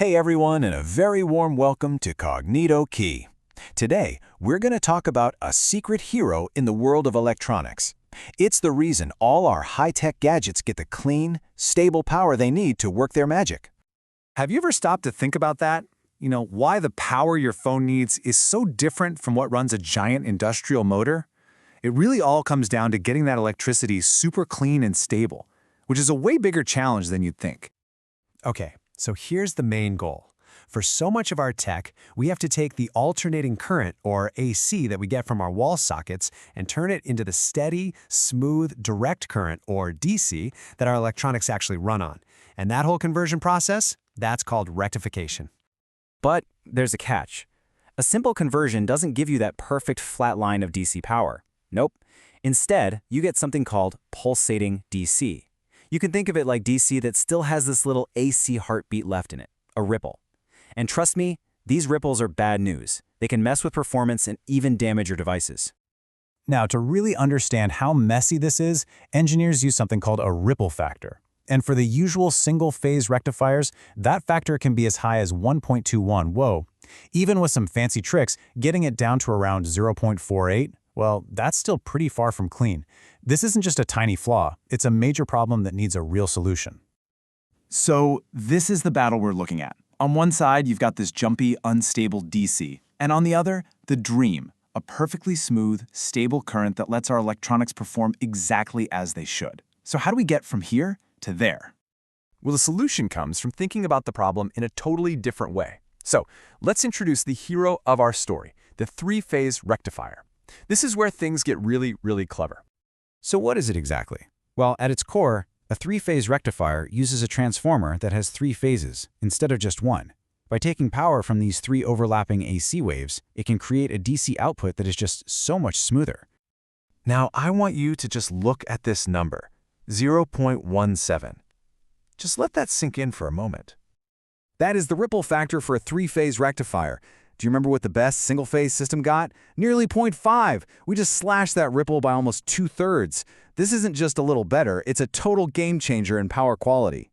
Hey everyone, and a very warm welcome to Cognito Key. Today, we're going to talk about a secret hero in the world of electronics. It's the reason all our high-tech gadgets get the clean, stable power they need to work their magic. Have you ever stopped to think about that? Why the power your phone needs is so different from what runs a giant industrial motor? It really all comes down to getting that electricity super clean and stable, which is a way bigger challenge than you'd think. Okay, so here's the main goal. For so much of our tech, we have to take the alternating current, or AC, that we get from our wall sockets and turn it into the steady, smooth, direct current, or DC, that our electronics actually run on. And that whole conversion process, that's called rectification. But there's a catch. A simple conversion doesn't give you that perfect flat line of DC power. Nope. Instead, you get something called pulsating DC. You can think of it like DC that still has this little AC heartbeat left in it, a ripple. And trust me, these ripples are bad news. They can mess with performance and even damage your devices. Now, to really understand how messy this is, engineers use something called a ripple factor. And for the usual single-phase rectifiers, that factor can be as high as 1.21. Whoa. Even with some fancy tricks, getting it down to around 0.48, well, that's still pretty far from clean. This isn't just a tiny flaw, it's a major problem that needs a real solution. So this is the battle we're looking at. On one side, you've got this jumpy, unstable DC, and on the other, the dream, a perfectly smooth, stable current that lets our electronics perform exactly as they should. So how do we get from here to there? Well, the solution comes from thinking about the problem in a totally different way. So let's introduce the hero of our story, the three-phase rectifier. This is where things get really, really clever. So what is it exactly? Well, at its core, a three-phase rectifier uses a transformer that has three phases instead of just one. By taking power from these three overlapping AC waves, it can create a DC output that is just so much smoother. Now, I want you to just look at this number, 0.17. Just let that sink in for a moment. That is the ripple factor for a three-phase rectifier. Do you remember what the best single-phase system got? Nearly 0.5. We just slashed that ripple by almost 2/3. This isn't just a little better, it's a total game changer in power quality.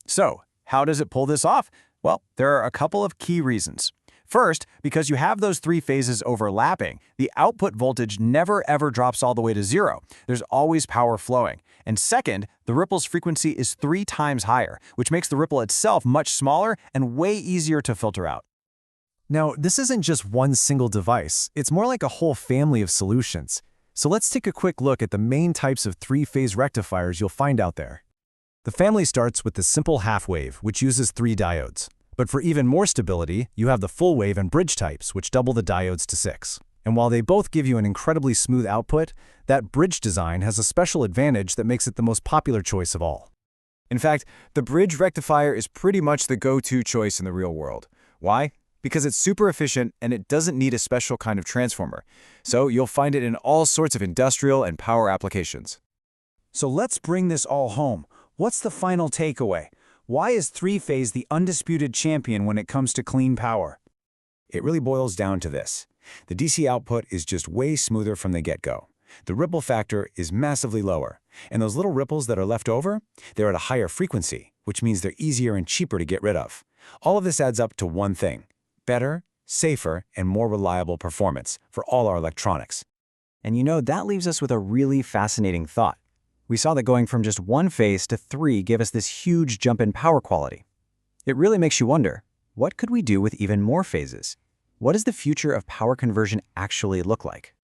So, how does it pull this off? Well, there are a couple of key reasons. First, because you have those three phases overlapping, the output voltage never ever drops all the way to zero. There's always power flowing. And second, the ripple's frequency is 3 times higher, which makes the ripple itself much smaller and way easier to filter out. Now, this isn't just one single device. It's more like a whole family of solutions. So let's take a quick look at the main types of three-phase rectifiers you'll find out there. The family starts with the simple half wave, which uses 3 diodes. But for even more stability, you have the full wave and bridge types, which double the diodes to 6. And while they both give you an incredibly smooth output, that bridge design has a special advantage that makes it the most popular choice of all. In fact, the bridge rectifier is pretty much the go-to choice in the real world. Why? Because it's super efficient and it doesn't need a special kind of transformer. So you'll find it in all sorts of industrial and power applications. So let's bring this all home. What's the final takeaway? Why is three-phase the undisputed champion when it comes to clean power? It really boils down to this. The DC output is just way smoother from the get-go. The ripple factor is massively lower, and those little ripples that are left over, they're at a higher frequency, which means they're easier and cheaper to get rid of. All of this adds up to one thing: better, safer, and more reliable performance for all our electronics. And that leaves us with a really fascinating thought. We saw that going from just one phase to 3 gave us this huge jump in power quality. It really makes you wonder, what could we do with even more phases? What does the future of power conversion actually look like?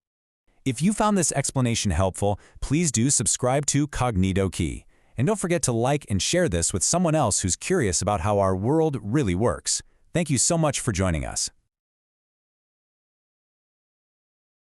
If you found this explanation helpful, please do subscribe to Cognito Key. And don't forget to like and share this with someone else who's curious about how our world really works. Thank you so much for joining us.